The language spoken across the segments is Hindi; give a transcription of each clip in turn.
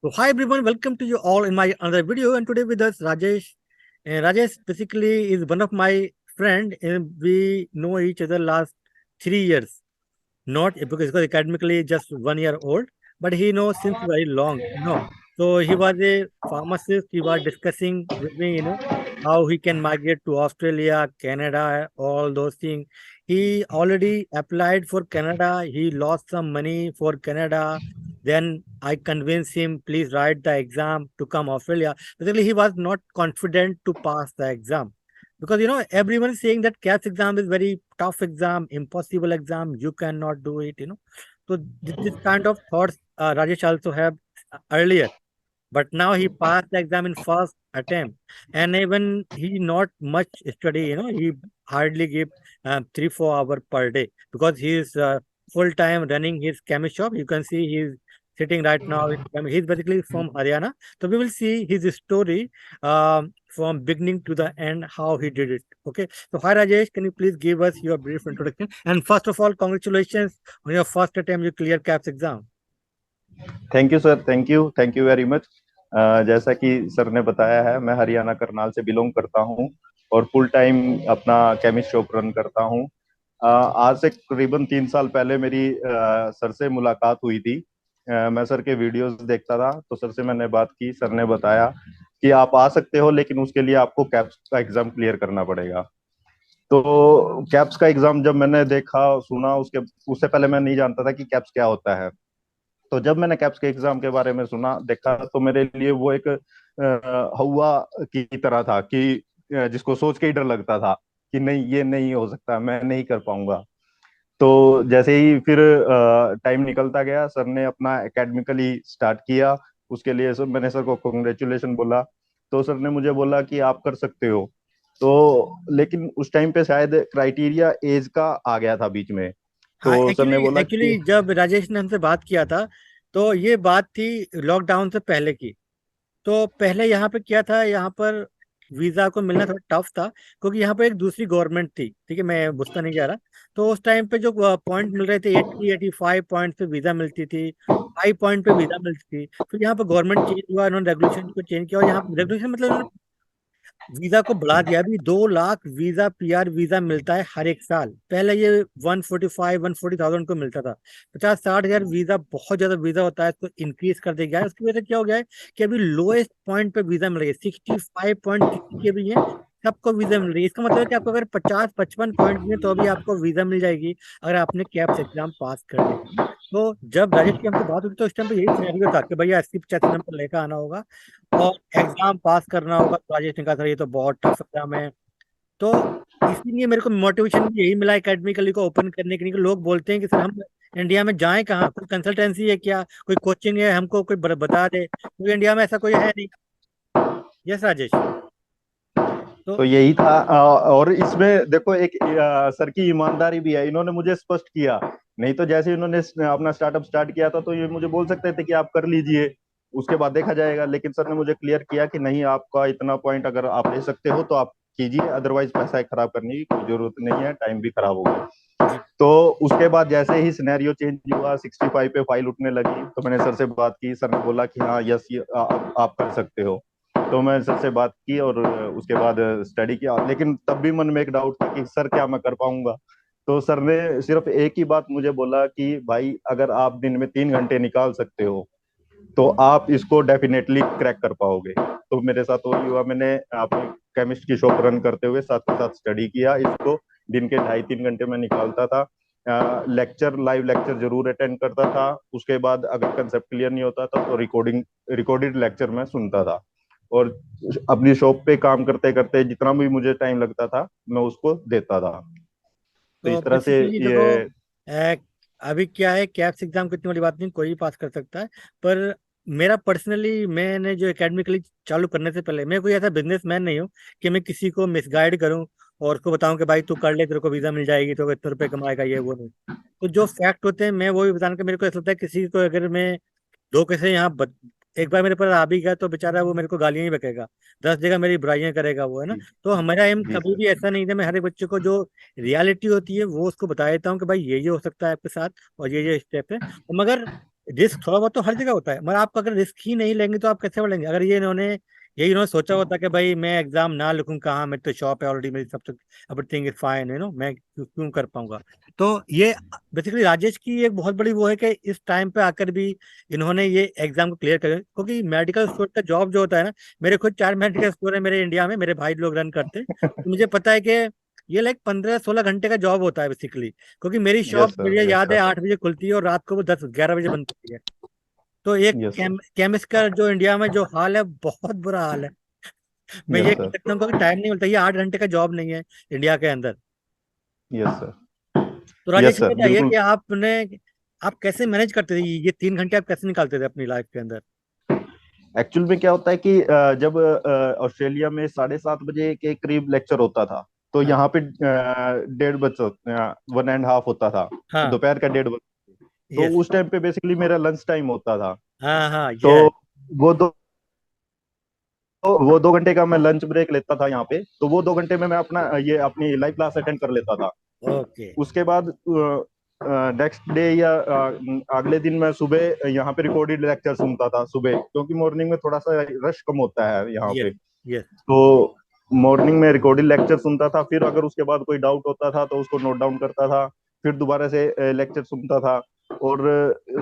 So hi everyone, welcome to you all in my another video, and today with us Rajesh. Rajesh basically is one of my friend, and we know each other last 3 years. Not because academically just 1 year old, but he knows since very long. So he was a pharmacist. He was discussing with me, how he can migrate to Australia, Canada, all those things. He already applied for Canada. He lost some money for Canada. Then I convinced him, please write the exam to come Australia. Basically, he was not confident to pass the exam because everyone is saying that CAPS exam is very tough exam, impossible exam, you cannot do it. So this kind of thoughts Rajesh also have earlier, but now he passed the exam in first attempt, and even he not much study. He hardly give 3-4 hours per day because he is full time running his chemist shop. You can see he's sitting right now he's basically from Haryana. So we will see his story from beginning to the end how he did it. Okay, so hi Rajesh, can you please give us your brief introduction, and first of all congratulations on your first attempt you clear CAPS exam. Thank you sir. Thank you very much. जैसा कि सर ने बताया है, मैं हरियाणा करनाल से बिलोंग करता हूं और फुल टाइम अपना केमिस्ट शॉप रन करता हूं। आज से करीबन 3 साल पहले मेरी सर से मुलाकात हुई थी। मैं सर के वीडियोस देखता था, तो सर से मैंने बात की। सर ने बताया कि आप आ सकते हो, लेकिन उसके लिए आपको कैप्स का एग्जाम क्लियर करना पड़ेगा। तो कैप्स का एग्जाम जब मैंने देखा सुना, उसके उससे पहले मैं नहीं जानता था कि कैप्स क्या होता है। तो जब मैंने कैप्स के एग्जाम के बारे में सुना देखा, तो मेरे लिए वो एक हवा की तरह था कि जिसको सोच के ही डर लगता था कि नहीं, ये नहीं हो सकता, मैं नहीं कर पाऊंगा। तो जैसे ही फिर टाइम निकलता गया, सर ने अपना एकेडमिकली स्टार्ट किया। उसके लिए सर मैंने सर को कॉन्ग्रेचुलेशन बोला। तो सर ने मुझे बोला कि आप कर सकते हो। तो लेकिन उस टाइम पे शायद क्राइटेरिया एज का आ गया था बीच में। हाँ, तो सर एक्चुअली ने बोला कि एक्चुअली जब राजेश ने हमसे बात किया था तो ये बात थी लॉकडाउन से पहले की। तो पहले यहाँ पे क्या था, यहाँ पर वीजा को मिलना थोड़ा टफ था क्योंकि यहाँ पे एक दूसरी गवर्नमेंट थी। ठीक है, मैं बुझता नहीं जा रहा। तो उस टाइम पे जो पॉइंट मिल रहे थे 85 पॉइंट पे वीजा मिलती थी, 5 पॉइंट पे वीजा मिलती थी। फिर यहाँ पे गवर्नमेंट चेंज हुआ, इन्होंने रेगुलेशन को चेंज किया और यहाँ रेगुलेशन मतलब इन्होंने वीजा को बढ़ा दिया। अभी 2 लाख वीजा पीआर वीजा मिलता है हर एक साल। पहले ये 140,000 को मिलता था। 50-60 हजार वीजा बहुत ज्यादा वीजा होता है, इसको इंक्रीज कर दिया गया है। उसकी वजह से क्या हो गया है कि अभी लोएस्ट पॉइंट पे वीजा मिल रही है, 65 पॉइंट किसी के भी है, सबको वीजा मिल रही है। इसका मतलब है कि आपको अगर 50-55 पॉइंट में तो अभी आपको वीजा मिल जाएगी अगर आपने कैप्स एग्जाम पास कर ली। तो जब राजेश की हमसे बात हुई तो उस टाइम पे यही सिनेरियो था कि भैया 80-85 नंबर लेकर आना होगा और एग्जाम पास करना होगा। तो राजेश ने कहा सर ये तो बहुत टफ एग्जाम है। तो इसीलिए मेरे को मोटिवेशन भी यही मिला एकेडमिकली को ओपन करने के लिए कि लोग बोलते हैं कि सर हम इंडिया में जाएं कहाँ, कोई कंसल्टेंसी है क्या, कोई कोचिंग है हमको कोई बता दे, क्योंकि इंडिया में ऐसा कोई है नहीं। यस राजेश। तो तो यही था। और इसमें देखो, एक सर की ईमानदारी भी है। इन्होंने मुझे स्पष्ट किया। नहीं तो जैसे इन्होंने अपना स्टार्टअप स्टार्ट किया था, तो ये मुझे बोल सकते थे कि आप कर लीजिए, उसके बाद देखा जाएगा। लेकिन सर ने मुझे क्लियर किया कि नहीं, आपका इतना पॉइंट अगर आप ले सकते हो तो आप कीजिए, अदरवाइज पैसा खराब करने की कोई जरूरत नहीं है, टाइम भी खराब होगा। जी। तो उसके बाद जैसे ही सिनेरियो चेंज हुआ, 65 पे फाइल उठने लगी, तो मैंने सर से बात की। सर ने बोला कि हाँ यस, ये आप कर सकते हो। तो मैं सर से बात की और उसके बाद स्टडी किया। लेकिन तब भी मन में एक डाउट था कि सर क्या मैं कर पाऊंगा। तो सर ने सिर्फ एक ही बात मुझे बोला कि भाई, अगर आप दिन में 3 घंटे निकाल सकते हो तो आप इसको डेफिनेटली क्रैक कर पाओगे। तो मेरे साथ वही हुआ। मैंने अपनी केमिस्ट की शॉप रन करते हुए साथ के साथ स्टडी किया इसको। दिन के 2.5-3 घंटे में निकालता था। लेक्चर, लाइव लेक्चर जरूर अटेंड करता था। उसके बाद अगर कंसेप्ट क्लियर नहीं होता था तो रिकॉर्डेड लेक्चर मैं सुनता था। और अपनी शॉप पे काम करते करते जितना भी मुझे टाइम लगता था, मैं उसको देता था। तो तो इस तरह से बेसिकली देखो, ये ए, अभी क्या है, कैप्स एग्जाम की इतनी बड़ी बात नहीं, कोई भी पास कर सकता है। पर मेरा पर्सनली, मैंने जो एकेडमिकली चालू करने से पहले, मैं कोई ऐसा बिजनेसमैन नहीं हूँ कि मैं किसी को मिसगाइड करूँ और उसको बताऊं कि भाई तू कर ले तेरे को वीजा मिल जाएगी तो इतने रुपए कमाएगा, ये वो नहीं। तो जो फैक्ट होते हैं मैं वो भी बताने का, मेरे को ऐसा लगता है किसी को अगर मैं धोखे से एक बार मेरे पर आ भी गया तो बेचारा वो मेरे को गालियां ही बकेगा, 10 जगह मेरी बुराइयां करेगा वो, है ना। जी, तो हमारा एम जी कभी सर। भी ऐसा नहीं था, मैं हर एक बच्चे को जो रियलिटी होती है वो उसको बता देता हूँ कि भाई ये हो सकता है आपके साथ और ये स्टेप है। मगर रिस्क थोड़ा बहुत तो हर जगह होता है, मगर आप अगर रिस्क ही नहीं लेंगे तो आप कैसे बढ़ेंगे? अगर ये इन्होंने सोचा होता कि भाई मैं एग्जाम ना लिखूं, कहाँ, मेरी तो शॉप है ऑलरेडी, मेरी सब तो एवरीथिंग इज फाइन, मैं क्यों कर पाऊंगा? तो ये बेसिकली राजेश की एक बहुत बड़ी वो है कि इस टाइम पे आकर भी इन्होंने ये एग्जाम को क्लियर कर, क्योंकि मेडिकल स्टोर का जॉब जो होता है ना, मेरे खुद 4 मेडिकल स्टोर है मेरे इंडिया में, मेरे भाई लोग रन करते हैं, तो मुझे पता है कि ये लाइक 15-16 घंटे का जॉब होता है बेसिकली, क्योंकि मेरी यस शॉप सर, मुझे यस याद है सर, 8 बजे खुलती है और रात को वो 10-11 बजे बंद होती है। तो एक यस सर, केमिस्ट का जो इंडिया में जो हाल है, बहुत बुरा हाल है। मैं यस ये कह सर, सकता हूँ कि टाइम नहीं मिलता, ये 8 घंटे का जॉब नहीं है इंडिया के अंदर। यस सर, तो राजेश यस ये सर, बताइए बिल्कुल। कि आप कैसे मैनेज करते थे ये 3 घंटे, आप कैसे निकालते थे अपनी लाइफ के अंदर? एक्चुअल में क्या होता है कि जब ऑस्ट्रेलिया में 7:30 बजे के करीब लेक्चर होता था, तो हाँ यहाँ पे 1:30 बजे 1.5 होता था, हाँ। दोपहर का 1:30 बजे। तो यस। उस टाइम पे बेसिकली मेरा लंच टाइम होता था। हाँ हाँ तो ये। वो दो वो 2 घंटे का मैं लंच ब्रेक लेता था यहाँ पे, तो वो 2 घंटे में मैं ये अपनी लाइव क्लास अटेंड कर लेता था। ओके। उसके बाद नेक्स्ट डे या अगले दिन मैं सुबह यहाँ पे रिकॉर्डेड लेक्चर सुनता था सुबह, क्योंकि मॉर्निंग में थोड़ा सा रश कम होता है यहाँ यस पे। यस। तो मॉर्निंग में रिकॉर्डेड लेक्चर सुनता था, फिर अगर उसके बाद कोई डाउट होता था तो उसको नोट डाउन करता था, फिर दोबारा से लेक्चर सुनता था। और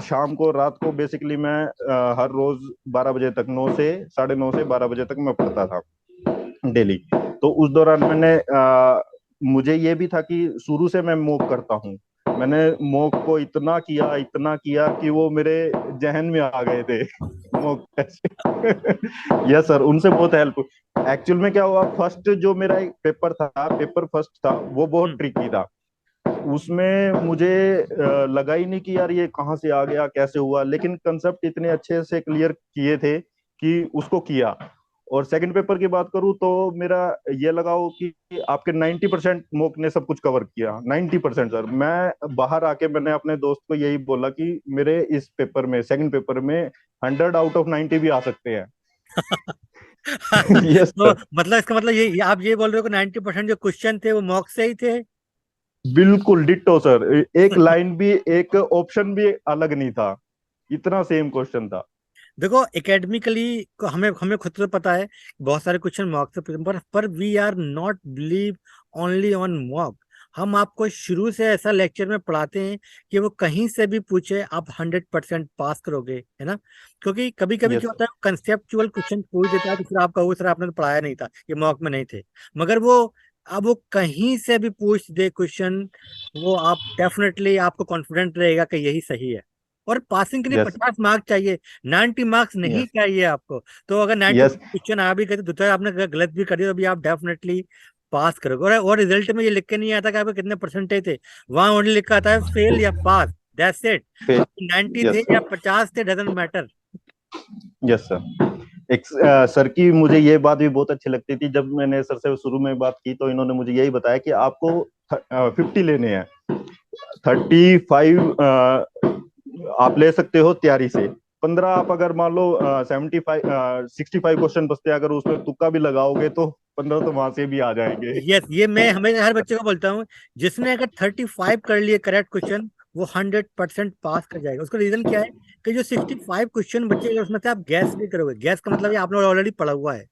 शाम को रात को बेसिकली मैं हर रोज 12 बजे तक, 9 से 9:30 से 12 बजे तक मैं पढ़ता था डेली। तो उस दौरान मुझे ये भी था कि शुरू से मैं मॉक करता हूँ। मैंने मॉक को इतना किया कि वो मेरे जहन में आ गए थे मॉक टेस्ट। यस सर, उनसे बहुत हेल्प। एक्चुअल में क्या हुआ, फर्स्ट जो मेरा एक पेपर फर्स्ट था, वो बहुत हम्म। ट्रिकी था। उसमें मुझे लगा ही नहीं कि यार ये कहाँ से आ गया, कैसे हुआ, लेकिन कंसेप्ट इतने अच्छे से क्लियर किए थे कि उसको किया। और सेकंड पेपर की बात करूं तो मेरा ये लगाओ कि आपके 90% मोक ने सब कुछ कवर किया। 90% सर, मैं बाहर आके मैंने अपने दोस्त को यही बोला कि मेरे इस पेपर में, सेकंड पेपर में 100 आउट ऑफ 90 भी आ सकते हैं। यस तो सर, मतलब इसका मतलब ये आप ये बोल रहे हो कि 90% जो क्वेश्चन थे वो मॉक से ही थे? बिल्कुल डिट्टो सर। एक लाइन भी, एक ऑप्शन भी अलग नहीं था, इतना सेम क्वेश्चन था। देखो एकेडमिकली को हमें हमें खुद तो पता है बहुत सारे क्वेश्चन मॉक से पूछे, पर we are not believe only on mock. हम आपको शुरू से ऐसा लेक्चर में पढ़ाते हैं कि वो कहीं से भी पूछे आप 100% पास करोगे, है ना? क्योंकि कभी कभी यस क्या सर, होता है, कंसेप्चुअल क्वेश्चन पूछ देता है तो फिर आप कहोगे सर आपने तो पढ़ाया नहीं था, ये मॉक में नहीं थे। मगर वो अब वो कहीं से भी पूछ दे क्वेश्चन, वो आप डेफिनेटली आपको कॉन्फिडेंट रहेगा कि यही सही है। और पासिंग के लिए यस, 50 मार्क्स चाहिए, 90 मार्क्स नहीं यस, चाहिए आपको। तो अगर 90 यस, क्वेश्चन आ भी गए तो दूसरा आपने अगर गलत भी कर दिया तो भी आप डेफिनेटली पास करोगे। और रिजल्ट में ये लिख के नहीं आता कि आपके कितने परसेंटेज थे, वहां ओनली लिखा आता है फेल या पास, दैट्स इट। 90 थे यस, या 50 थे, डजेंट मैटर। Yes sir. एक सर की मुझे ये बात भी बहुत अच्छी लगती थी, जब मैंने सर से शुरू में बात की तो इन्होंने मुझे यही बताया कि आपको 50 लेने हैं। 35 आप ले सकते हो तैयारी से। 15 आप अगर मान लो 65 क्वेश्चन बचते हैं, अगर उसमें तुक्का भी लगाओगे तो 15 तो वहां से भी आ जाएंगे। यस, ये मैं हमें हर बच्चे को बोलता हूँ, जिसने अगर 35 कर लिए करेक्ट क्वेश्चन, वो 100% पास कर जाएगा। उसका रीजन क्या है कि जो 65 क्वेश्चन बचेगा उसमें से आप गैस भी करोगे, गैस का मतलब ये आप लोग ऑलरेडी पढ़ा हुआ है,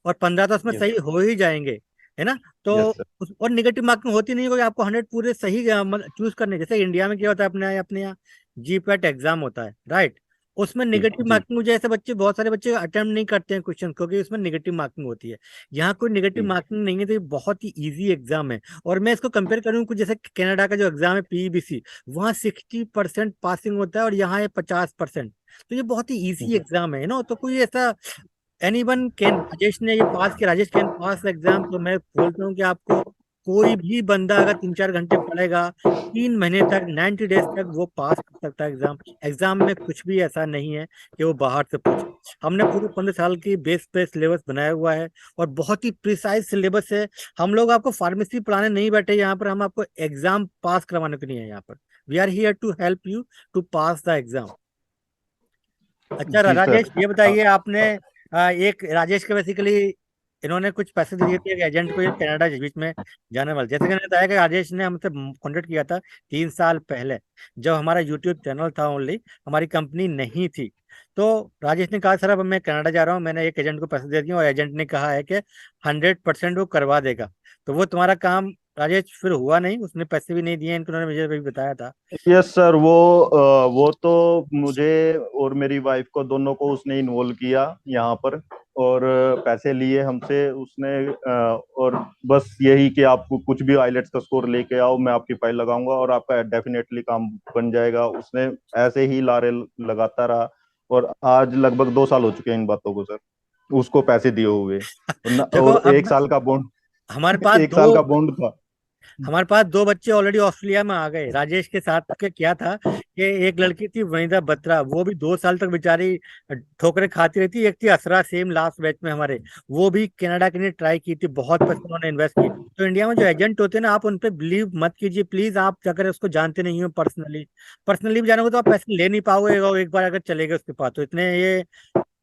और 15 तो उसमें यस, सही हो ही जाएंगे, है ना? तो यस सर, और निगेटिव मार्किंग होती नहीं, क्योंकि आपको 100 पूरे सही चूज करने। जैसे इंडिया में क्या होता है, अपने यहाँ जीपैट एग्जाम होता है, राइट? उसमें जी, निगेटिव जी, मार्किंग, मुझे ऐसे बच्चे, बहुत सारे बच्चे अटेम्प्ट नहीं करते हैं क्वेश्चन, क्योंकि उसमें निगेटिव मार्किंग होती है। यहाँ कोई निगेटिव जी, मार्किंग नहीं है, तो ये बहुत ही इजी एग्जाम है। और मैं इसको कंपेयर करूँ कुछ, जैसे कनाडा का जो एग्जाम है पीईबीसी, वहाँ 60% पासिंग होता है और यहाँ है 50%। तो ये बहुत ही इजी जी, एग्जाम है ना। तो कोई ऐसा एनीवन कैन, राजेश ने ये पास किया, राजेश कैन पास एग्जाम, तो मैं बोलता हूँ कि आपको कोई भी बंदा अगर 3-4 घंटे पढ़ेगा, 3 महीने तक, 90 डेज तक वो पास कर सकता है एग्जाम। एग्जाम में कुछ भी ऐसा नहीं है कि वो बाहर से पूछे। हमने पूरे 15 साल की बेस पे सिलेबस बनाया हुआ है, और बहुत ही प्रिसाइज सिलेबस है। हम लोग आपको फार्मेसी पढ़ाने नहीं बैठे यहाँ पर, हम आपको एग्जाम पास करवाने के लिए है यहाँ पर। We are here to help you to pass the exam. अच्छा जी सर। राजेश, ये बताइए आपने एक राजेश का बेसिकली इन्होंने कुछ पैसे दे दिए थे एक एजेंट को, ये कनाडा के बीच में जाने वाले। जैसे कि मैंने बताया कि राजेश ने हमसे कॉन्टेक्ट किया था 3 साल पहले, जब हमारा यूट्यूब चैनल था ओनली, हमारी कंपनी नहीं थी। तो राजेश ने कहा सर अब मैं कनाडा जा रहा हूँ, मैंने एक एजेंट को पैसे दे दिए और एजेंट ने कहा है कि 100% वो करवा देगा। तो वो तुम्हारा काम राजेश फिर हुआ नहीं, उसने पैसे भी नहीं दिए इनको, उन्होंने मुझे भी बताया था। यस सर, वो तो मुझे और मेरी वाइफ को दोनों को उसने इन्वॉल्व किया यहाँ पर, और पैसे लिए हमसे उसने, और बस यही कि आप कुछ भी आइलेट्स का स्कोर लेके आओ, मैं आपकी फाइल लगाऊंगा और आपका डेफिनेटली काम बन जाएगा। उसने ऐसे ही लारे लगाता रहा, और आज लगभग 2 साल हो चुके हैं इन बातों को सर, उसको पैसे दिए हुए। और, देखो और एक अब साल का बॉन्ड हमारे पास एक दो साल का बॉन्ड था। हमारे पास दो बच्चे ऑलरेडी ऑस्ट्रेलिया में आ गए। राजेश के साथ के क्या था कि एक लड़की थी वनिता बत्रा, वो भी 2 साल तक बेचारी ठोकरें खाती रही थी। एक थी असरा सेम लास्ट बैच में हमारे, वो भी कनाडा के लिए ट्राई की थी, बहुत पैसे उन्होंने इन्वेस्ट किए। तो इंडिया में जो एजेंट होते हैं ना, आप उन पर बिलीव मत कीजिए प्लीज। आप अगर उसको जानते नहीं हो पर्सनली, पर्सनली भी जानोगे तो आप पैसे ले नहीं पाओगे, और एक बार अगर चले गए उसके पास तो इतने ये,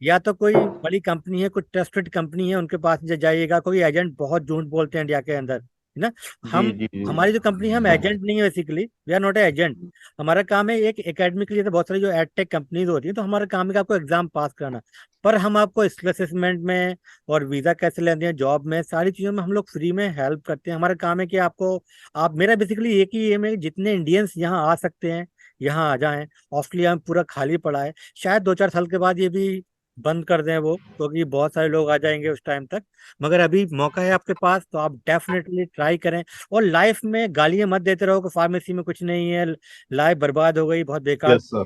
या तो कोई बड़ी कंपनी है, कोई ट्रस्टेड कंपनी है, उनके पास जाइएगा। कोई एजेंट बहुत झूठ बोलते हैं इंडिया के अंदर, है ना। जी हम जी जी। हमारी जो कंपनी है, हम एजेंट नहीं है basically, we are not a agent. हमारा काम है एक एकेडमिक के लिए, तो बहुत सारी जो एडटेक कंपनीज होती है, तो हमारा काम है कि आपको एग्जाम पास कराना। पर हम आपको स्किल असेसमेंट में और वीजा कैसे लेते हैं, जॉब में, सारी चीजों में हम लोग फ्री में हेल्प करते हैं। हमारा काम है कि आपको, आप, मेरा बेसिकली एक ही एम है, जितने इंडियंस यहाँ आ सकते हैं यहाँ आ जाएं। ऑस्ट्रेलिया में पूरा खाली पड़ा है, शायद 2-4 साल के बाद ये भी बंद कर दें वो, क्योंकि बहुत सारे लोग आ जाएंगे उस टाइम तक। मगर अभी मौका है आपके पास, तो आप डेफिनेटली ट्राई करें। और लाइफ में गालियां मत देते रहो कि फार्मेसी में कुछ नहीं है, लाइफ बर्बाद हो गई, बहुत बेकार। Yes sir.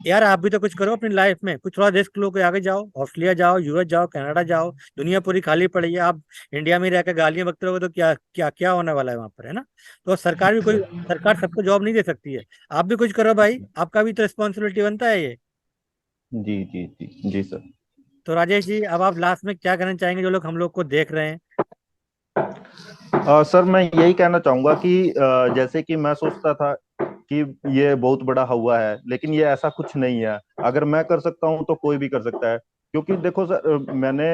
यार आप भी तो कुछ करो अपनी लाइफ में, कुछ थोड़ा रिस्क लो, के आगे जाओ, ऑस्ट्रेलिया जाओ, यूएस जाओ, कनाडा जाओ। दुनिया पूरी खाली पड़ी है, आप इंडिया में रहकर गालियां बकते रहोगे तो क्या क्या क्या होने वाला है वहां पर, है ना। तो सरकार भी कोई, सरकार सबको जॉब नहीं दे सकती है। आप भी कुछ करो भाई, आपका भी तो रिस्पॉन्सिबिलिटी बनता है ये। जी जी जी जी सर। तो राजेश जी, अब आप लास्ट में क्या कहना चाहेंगे जो लोग हम लोग को देख रहे हैं। सर मैं यही कहना चाहूंगा कि जैसे कि मैं सोचता था कि ये बहुत बड़ा हुआ है, लेकिन ये ऐसा कुछ नहीं है। अगर मैं कर सकता हूँ तो कोई भी कर सकता है। क्योंकि देखो सर, मैंने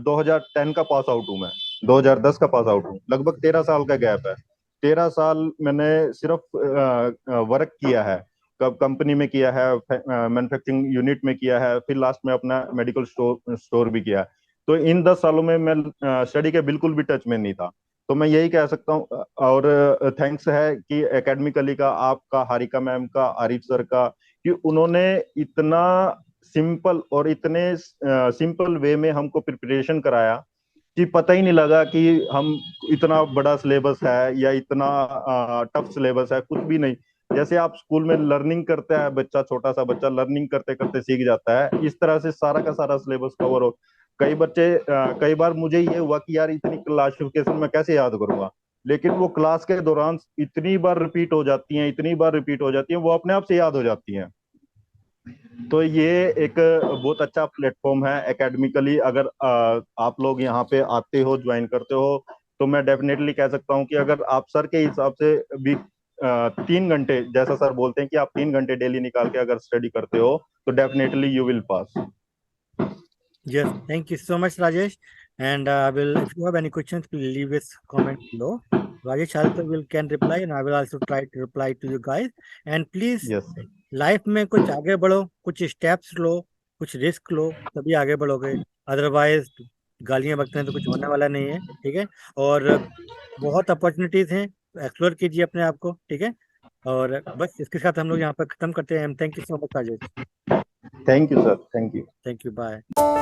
2010 का पास आउट हूँ मैं, 2010 का पास आउट हूँ, लगभग 13 साल का गैप है। 13 साल मैंने सिर्फ वर्क किया है, कब कंपनी में किया है, मैन्युफैक्चरिंग यूनिट में किया है, फिर लास्ट में अपना मेडिकल स्टोर स्टोर भी किया है। तो इन 10 सालों में मैं स्टडी के बिल्कुल भी टच में नहीं था। तो मैं यही कह सकता हूँ, और थैंक्स है कि एकेडमिकली का, आपका, हारिका मैम का, आरिफ सर का, कि उन्होंने इतना सिंपल और इतने सिंपल वे में हमको प्रिपरेशन कराया कि पता ही नहीं लगा कि हम, इतना बड़ा सिलेबस है या इतना टफ सिलेबस है, कुछ भी नहीं। जैसे आप स्कूल में लर्निंग करते हैं, बच्चा, छोटा सा बच्चा लर्निंग करते करते सीख जाता है, इस तरह से सारा का सारा सिलेबस कवर हो। कई बार मुझे ये हुआ कि यार इतनी क्लासिफिकेशन मैं कैसे याद करूंगा, लेकिन वो क्लास के दौरान इतनी बार रिपीट हो जाती हैं, इतनी बार रिपीट हो जाती हैं, वो अपने आप से याद हो जाती हैं। तो ये एक बहुत अच्छा प्लेटफॉर्म है एकेडमिकली। अगर आप लोग यहाँ पे आते हो, ज्वाइन करते हो, तो मैं डेफिनेटली कह सकता हूँ कि अगर आप सर के हिसाब से भी 3 घंटे, जैसा सर बोलते हैं कि आप 3 घंटे डेली निकाल के अगर स्टडी करते हो, तो definitely you will pass. Yes, thank you so much, Rajesh. And will, if you have any questions, please leave this comment below. Rajesh also will can reply, and I will also try to reply to you guys. And please, yes sir. Life में कुछ आगे बढ़ो, कुछ स्टेप्स लो, कुछ रिस्क लो, तभी आगे बढ़ोगे। अदरवाइज गालियां बकते हैं तो कुछ होने वाला नहीं है, ठीक है। और बहुत अपॉर्चुनिटीज हैं, एक्सप्लोर कीजिए अपने आप को, ठीक है। और बस इसके साथ हम लोग यहाँ पर खत्म करते हैं। Thank you so much Rajesh. Thank you sir, thank you. Thank you, bye.